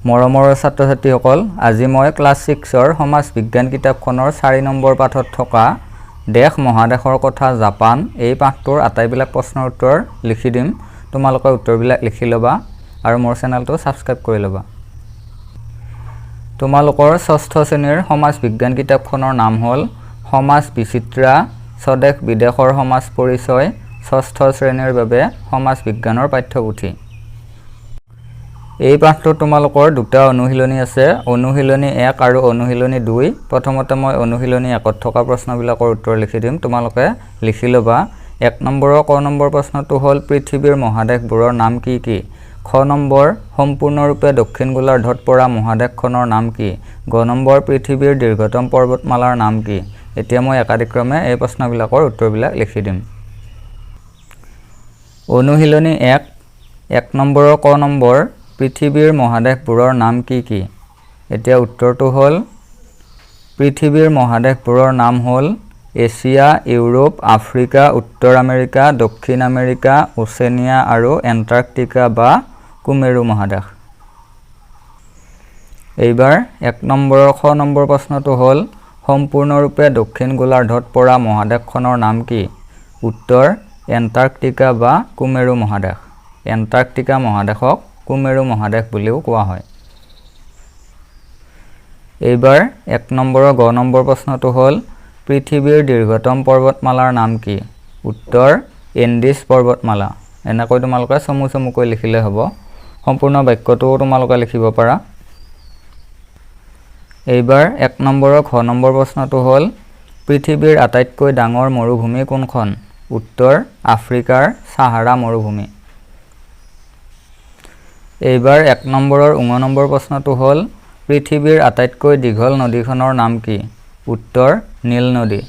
মৰমৰ ছাত্ৰ ছাত্ৰীসকল, আজি মই ক্লাছ 6ৰ সমাজ বিজ্ঞান কিতাপখনৰ 4 নম্বৰ পাঠত থকা দেশ মহাদেশৰ কথা জাপান এই পাঠটোৰ আটাইবিলাক প্ৰশ্নৰ উত্তৰ লিখি দিম। তোমালোকে উত্তৰবিলাক লিখি ল'বা আৰু মোৰ চেনেলটো সাবস্ক্ৰাইব কৰি ল'বা। তোমালোকৰ 6ষ্ঠ শ্ৰেণীৰ সমাজ বিজ্ঞান কিতাপখনৰ নাম হ'ল সমাজ বিচিত্ৰা স্বদেশ বিদেশৰ সমাজ পৰিচয় 6ষ্ঠ শ্ৰেণীৰ বাবে সমাজ বিজ্ঞানৰ পাঠ্যপুথি। এই পাঠটো তোমালোকৰ দুটা অনুশীলনী আছে, অনুশীলনী 1 আৰু অনুশীলনী 2। প্ৰথমতে মই অনুশীলনী 1ত থকা প্ৰশ্নবিলাকৰ উত্তৰ লিখি দিম, তোমালোকে লিখি ল'বা। 1 নম্বৰৰ ক নম্বৰ প্ৰশ্নটো হ'ল পৃথিৱীৰ মহাদেশবোৰৰ নাম কি কি? খ নম্বৰ সম্পূৰ্ণৰূপে দক্ষিণ গোলাৰ্ধত পৰা মহাদেশখনৰ নাম কি? গ নম্বৰ পৃথিৱীৰ দীৰ্ঘতম পৰ্বতমালাৰ নাম কি? এতিয়া মই একাদিক্ৰমে এই প্ৰশ্নবিলাকৰ উত্তৰবিলাক লিখি দিম। অনুশীলনী 1 নম্বৰৰ ক নম্বৰ পৃথিৱীৰ মহাদেশবোৰৰ নাম কি কি? এতিয়া উত্তৰটো হ'ল পৃথিৱীৰ মহাদেশবোৰৰ নাম হ'ল এছিয়া, ইউৰোপ, আফ্ৰিকা, উত্তৰ আমেৰিকা, দক্ষিণ আমেৰিকা, ওচেনিয়া আৰু এণ্টাৰ্কটিকা বা কুমেৰু মহাদেশ। এইবাৰ 1 নম্বৰৰ খ নম্বৰ প্ৰশ্নটো হ'ল সম্পূৰ্ণৰূপে দক্ষিণ গোলাৰ্ধত পৰা মহাদেশখনৰ নাম কি? উত্তৰ এণ্টাৰ্কটিকা বা কুমেৰু মহাদেশ। এণ্টাৰ্কটিকা মহাদেশক কুমেৰু মহাদেশ বুলিও কোৱা হয়। এইবাৰ 1 নম্বৰৰ গ নম্বৰ প্ৰশ্নটো হ'ল পৃথিৱীৰ দীৰ্ঘতম পৰ্বতমালাৰ নাম কি? উত্তৰ এণ্ডিছ পৰ্বতমালা। এনেকৈ তোমালোকে চমুকৈ লিখিলে হ'ব। সম্পূৰ্ণ বাক্যটোও তোমালোকে লিখিব পাৰা। এইবাৰ 1 নম্বৰৰ ঘ নম্বৰ প্ৰশ্নটো হ'ল পৃথিৱীৰ আটাইতকৈ ডাঙৰ মৰুভূমি কোনখন? উত্তৰ আফ্ৰিকাৰ সাহাৰা মৰুভূমি। এইবাৰ 1 নম্বৰৰ ঙ নম্বৰ প্ৰশ্নটো হ'ল পৃথিৱীৰ আটাইতকৈ দীঘল নদীখনৰ নাম কি? উত্তৰ নীল নদী।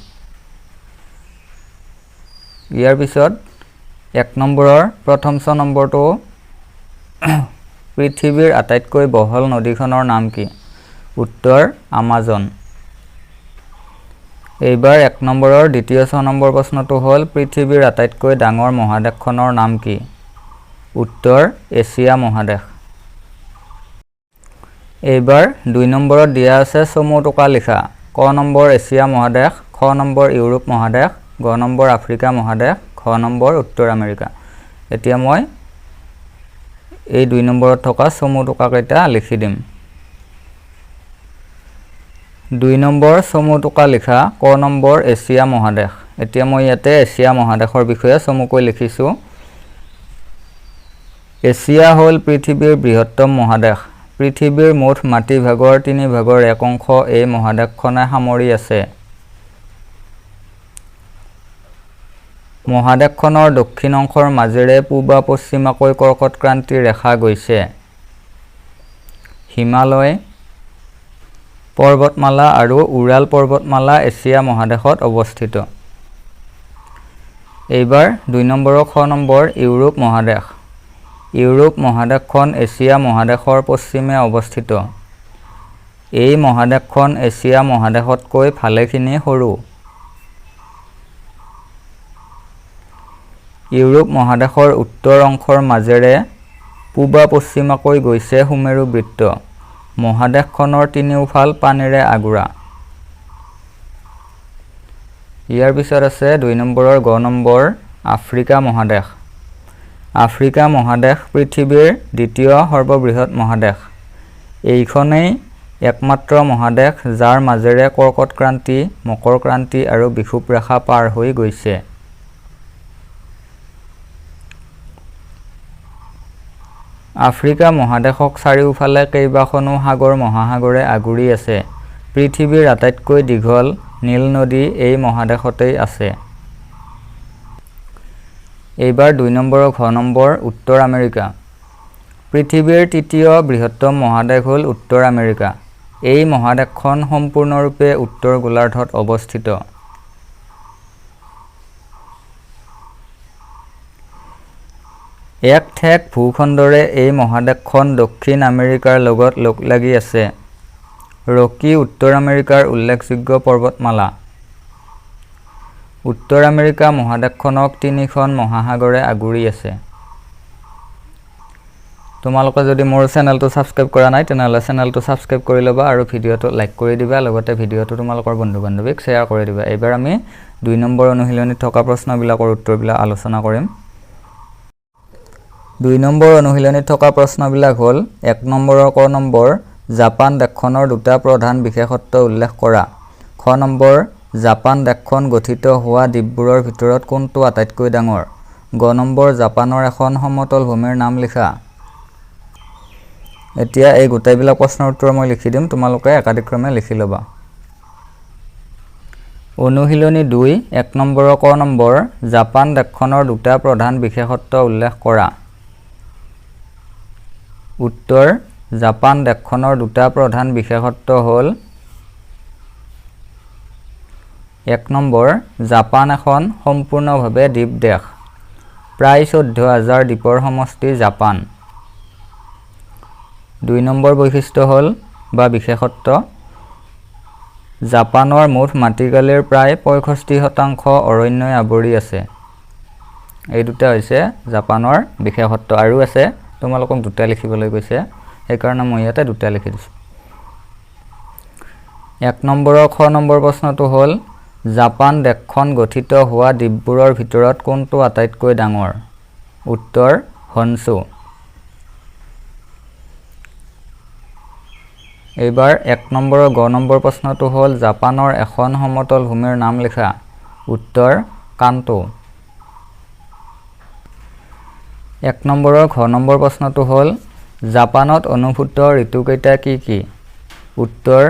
ইয়াৰ পিছত 1 নম্বৰৰ প্ৰথম ছ নম্বৰটো পৃথিৱীৰ আটাইতকৈ বহল নদীখনৰ নাম কি? উত্তৰ আমাজন। এইবাৰ 1 নম্বৰৰ দ্বিতীয় ছ নম্বৰ প্ৰশ্নটো হ'ল পৃথিৱীৰ আটাইতকৈ ডাঙৰ মহাদেশখনৰ নাম কি? উত্তৰ এছিয়া মহাদেশ। এইবাৰ 2 নম্বৰত দিয়া আছে চমু টোকা লিখা। ক নম্বৰ এছিয়া মহাদেশ, খ নম্বৰ ইউৰোপ মহাদেশ, গ নম্বৰ আফ্ৰিকা মহাদেশ, ঘ নম্বৰ উত্তৰ আমেৰিকা। এতিয়া মই এই 2 নম্বৰত থকা চমু টোকাকেইটা লিখি দিম। 2 নম্বৰ চমু টোকা লিখা ক নম্বৰ এছিয়া মহাদেশ। এতিয়া মই ইয়াতে এছিয়া মহাদেশৰ বিষয়ে চমুকৈ লিখিছোঁ। এছিয়া হ'ল পৃথিৱীৰ বৃহত্তম মহাদেশ। পৃথিৱীৰ মুঠ মাটিভাগৰ 3/1 অংশ এই মহাদেশখনে সামৰি আছে। মহাদেশখনৰ দক্ষিণ অংশৰ মাজেৰে পূবা পশ্চিমাকৈ কৰ্কট ক্ৰান্তি ৰেখা গৈছে। হিমালয় পৰ্বতমালা আৰু উৰাল পৰ্বতমালা এছিয়া মহাদেশত অৱস্থিত। এইবাৰ 2 নম্বৰৰ খ নম্বৰ ইউৰোপ মহাদেশ। ইউৰোপ মহাদেশখন এছিয়া মহাদেশৰ পশ্চিমে অৱস্থিত। এই মহাদেশখন এছিয়া মহাদেশতকৈ ভালেখিনি সৰু। ইউৰোপ মহাদেশৰ উত্তৰ অংশৰ মাজেৰে পূবা পশ্চিমাকৈ গৈছে সুমেৰু বৃত্ত। মহাদেশখনৰ তিনিওফাল পানীৰে আগুৰা। ইয়াৰ পিছত আছে 2 নম্বৰৰ গ নম্বৰ আফ্ৰিকা মহাদেশ। আফ্ৰিকা মহাদেশ পৃথিৱীৰ দ্বিতীয় সৰ্ববৃহৎ মহাদেশ। এইখনেই একমাত্ৰ মহাদেশ যাৰ মাজেৰে কৰ্কট ক্ৰান্তি, মকৰ ক্ৰান্তি আৰু বিষুৱ ৰেখা পাৰ হৈ গৈছে। আফ্ৰিকা মহাদেশক চাৰিওফালে কেইবাখনো সাগৰ মহাসাগৰে আগুৰি আছে। পৃথিৱীৰ আটাইতকৈ দীঘল নীল নদী এই মহাদেশতেই আছে। এইবাৰ 2 নম্বৰৰ ঘ নম্বৰ উত্তৰ আমেৰিকা। পৃথিৱীৰ তৃতীয় বৃহত্তম মহাদেশ হ'ল উত্তৰ আমেৰিকা। এই মহাদেশখন সম্পূৰ্ণৰূপে উত্তৰ গোলাৰ্ধত অৱস্থিত। এক ঠেক ভূখণ্ডৰে এই মহাদেশখন দক্ষিণ আমেৰিকাৰ লগত লগ লাগি আছে। ৰকি উত্তৰ আমেৰিকাৰ উল্লেখযোগ্য পৰ্বতমালা। উত্তৰ আমেৰিকা মহাদেশখনক 3খন মহাসাগৰে আগুৰি আছে। তোমালোকে যদি মোৰ চেনেলটো সাবস্ক্ৰাইব কৰা নাই তেনেহলে চেনেলটো সাবস্ক্ৰাইব কৰি লবা আৰু ভিডিওটো লাইক কৰি দিবা লগতে ভিডিওটো তোমালোকৰ বন্ধু-বান্ধৱীক শেয়াৰ কৰি দিবা এইবাৰ আমি 2 নম্বৰ অনুশীলনীত থকা প্ৰশ্নবিলাকৰ উত্তৰবিলাক আলোচনা কৰিম 2 নম্বৰ অনুশীলনীত থকা প্ৰশ্নবিলাক হ'ল 1 নম্বৰৰ ক নম্বৰ জাপান দেশখনৰ দুটা প্ৰধান বিশেষত্ব উল্লেখ কৰা খ নম্বৰ জাপান দেশখন গঠিত হোৱা দ্বীপবোৰৰ ভিতৰত কোনটো আটাইতকৈ ডাঙৰ গ নম্বৰ জাপানৰ এখন সমতল ভূমিৰ নাম লিখা এতিয়া এই গোটেইবিলাক প্ৰশ্নৰ উত্তৰ মই লিখি দিম তোমালোকে একাধিক্ৰমে লিখি লবা অনুশীলনী 2 1 নম্বৰৰ ক নম্বৰ জাপান দেশখনৰ দুটা প্ৰধান বিশেষত্ব উল্লেখ কৰা উত্তৰ জাপান দেশখনৰ দুটা প্ৰধান বিশেষত্ব হ'ল 1 নম্বৰ জাপান এখন সম্পূৰ্ণভাৱে দ্বীপ দেশ প্ৰায় 14000 দ্বীপৰ সমষ্টি জাপান 2 নম্বৰ বৈশিষ্ট্য হ'ল বা বিশেষত্ব জাপানৰ মুঠ মাটিকালিৰ প্ৰায় 65% অৰণ্যই আৱৰি আছে এই দুটা হৈছে জাপানৰ বিশেষত্ব আৰু আছে তোমালোকক দুটা লিখিবলৈ কৈছে সেইকাৰণে মই ইয়াতে দুটা লিখি দিছো 1 নম্বৰৰ খ নম্বৰ প্ৰশ্নটো হ'ল জাপান দেশখন গঠিত হোৱা দ্বীপবোৰৰ ভিতৰত কোনটো আটাইতকৈ ডাঙৰ উত্তৰ হনচু এইবাৰ 1 নম্বৰৰ গ নম্বৰ প্ৰশ্নটো হ'ল জাপানৰ এখন সমতল ভূমিৰ নাম লিখা উত্তৰ কাণ্টো 1 নম্বৰৰ ঘ নম্বৰ প্ৰশ্নটো হ'ল জাপানত অনুভূত ঋতুকেইটা কি কি উত্তৰ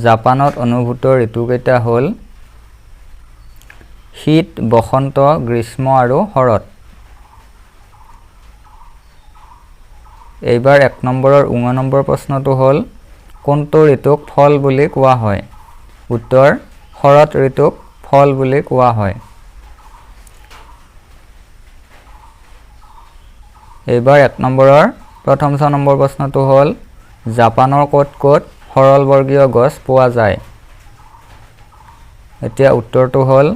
জাপানত অনুভূত ঋতুকেইটা হ'ল শীত বসন্ত গ্ৰীষ্ম আৰু শৰৎ এইবাৰ 1 নম্বৰৰ উ নম্বৰ প্ৰশ্নটো হ'ল কোনটো ঋতুক ফল বুলি কোৱা হয় উত্তৰ শৰৎ ঋতুক ফল বুলি কোৱা হয় এইবাৰ 1 নম্বৰৰ প্ৰথম 6 নম্বৰ প্ৰশ্নটো হ'ল জাপানৰ ক'ত ক'ত সৰলবৰ্গীয় গছ পোৱা যায় এতিয়া উত্তৰটো হ'ল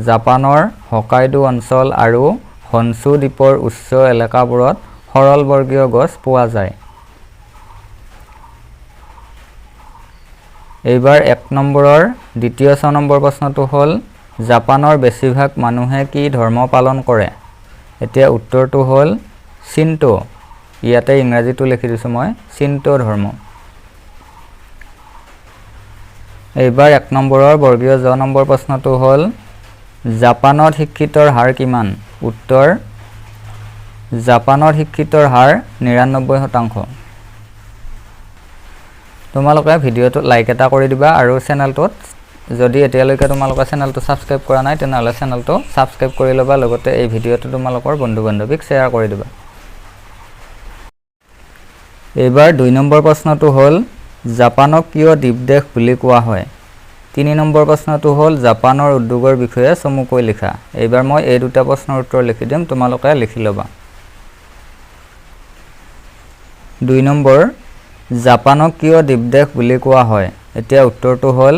জাপানৰ হকাইডো অঞ্চল আৰু হনচু দ্বীপৰ উচ্চ এলেকাবোৰত সৰলবৰ্গীয় গছ পোৱা যায় এইবাৰ 1 নম্বৰৰ দ্বিতীয় 6 নম্বৰ প্ৰশ্নটো হ'ল জাপানৰ বেছিভাগ মানুহে কি ধৰ্ম পালন কৰে এতিয়া উত্তৰটো হ'ল শিন্টো ইয়াতে ইংৰাজীটো লিখি দিছো মই শিন্টো ধৰ্ম এইবাৰ 1 নম্বৰৰ বৰ্গীয় জ নম্বৰ প্ৰশ্নটো হ'ল জাপানত শিক্ষিতৰ হাৰ কিমান উত্তৰ জাপানৰ শিক্ষিতৰ হাৰ 99% তোমালোকে ভিডিওটো লাইক এটা কৰি দিবা আৰু চেনেলটোত যদি এতিয়ালৈকে তোমালোকে চেনেলটো সাবস্ক্ৰাইব কৰা নাই তেনেহলে চেনেলটো সাবস্ক্ৰাইব কৰি লবা লগতে এই ভিডিওটো তোমালোকৰ বন্ধু-বান্ধৱীক শেয়াৰ কৰি দিবা এইবাৰ 2 নম্বৰ প্ৰশ্নটো হ'ল জাপানক কিয় দ্বীপ দেশ বুলি কোৱা হয় 3 নম্বৰ প্ৰশ্নটো হ'ল জাপানৰ উদ্যোগৰ বিষয়ে চমুকৈ লিখা এইবাৰ মই এই দুটা প্ৰশ্নৰ উত্তৰ লিখি দিম তোমালোকে লিখি লবা 2 নম্বৰ জাপানক কিয় দ্বীপ দেশ বুলি কোৱা হয় এতিয়া উত্তৰটো হ'ল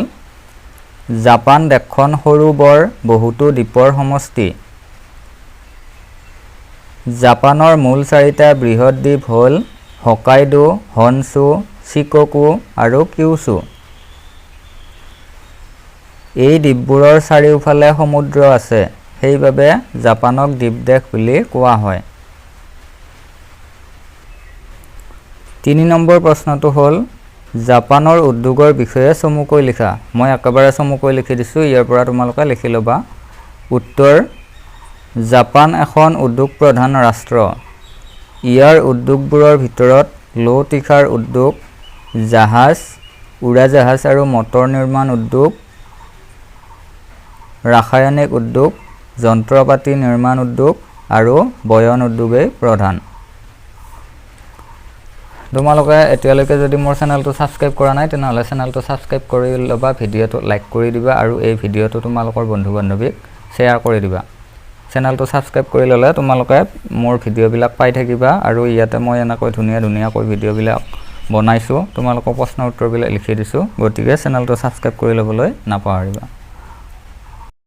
জাপান দেশখন সৰু বৰ বহুতো দ্বীপৰ সমষ্টি জাপানৰ মূল 4টা বৃহৎ দ্বীপ হ'ল হকাইডো হনচু চিকোকু আৰু কিউছু এই দ্বীপবোৰৰ চাৰিওফালে সমুদ্ৰ আছে সেইবাবে জাপানক দ্বীপ দেশ বুলি কোৱা হয় 3 নম্বৰ প্ৰশ্নটো হ'ল জাপানৰ উদ্যোগৰ বিষয়ে চমুকৈ লিখা মই একেবাৰে চমুকৈ লিখি দিছো ইয়াৰ পৰা তোমালোকে লিখি লবা উত্তৰ জাপান এখন উদ্যোগ প্ৰধান ৰাষ্ট্ৰ ইয়াৰ উদ্যোগবোৰৰ ভিতৰত লৌতিখাৰ উদ্যোগ জাহাজ উৰাজাহাজ আৰু মটৰ নিৰ্মাণ উদ্যোগ ৰাসায়নিক উদ্যোগ যন্ত্ৰপাতি নিৰ্মাণ উদ্যোগ আৰু বয়ন উদ্যোগই প্ৰধান তোমালোকে এতিয়ালৈকে যদি মোৰ চেনেলটো সাবস্ক্ৰাইব কৰা নাই তেনেহলে চেনেলটো সাবস্ক্ৰাইব কৰি লবা ভিডিওটো লাইক কৰি দিবা আৰু এই ভিডিওটো তোমালোকৰ বন্ধু-বান্ধৱীক শেয়াৰ কৰি দিবা চেনেলটো সাবস্ক্ৰাইব কৰি ললে তোমালোকে মোৰ ভিডিওবিলাক পাই থাকিবা আৰু ইয়াতে মই এনেকৈ ধুনীয়া ভিডিওবিলাক বনাইছো তোমালোকৰ প্ৰশ্ন উত্তৰবিলাক লিখি দিছো গতিকে চেনেলটো সাবস্ক্ৰাইব কৰি লবলৈ নাপাহৰিবা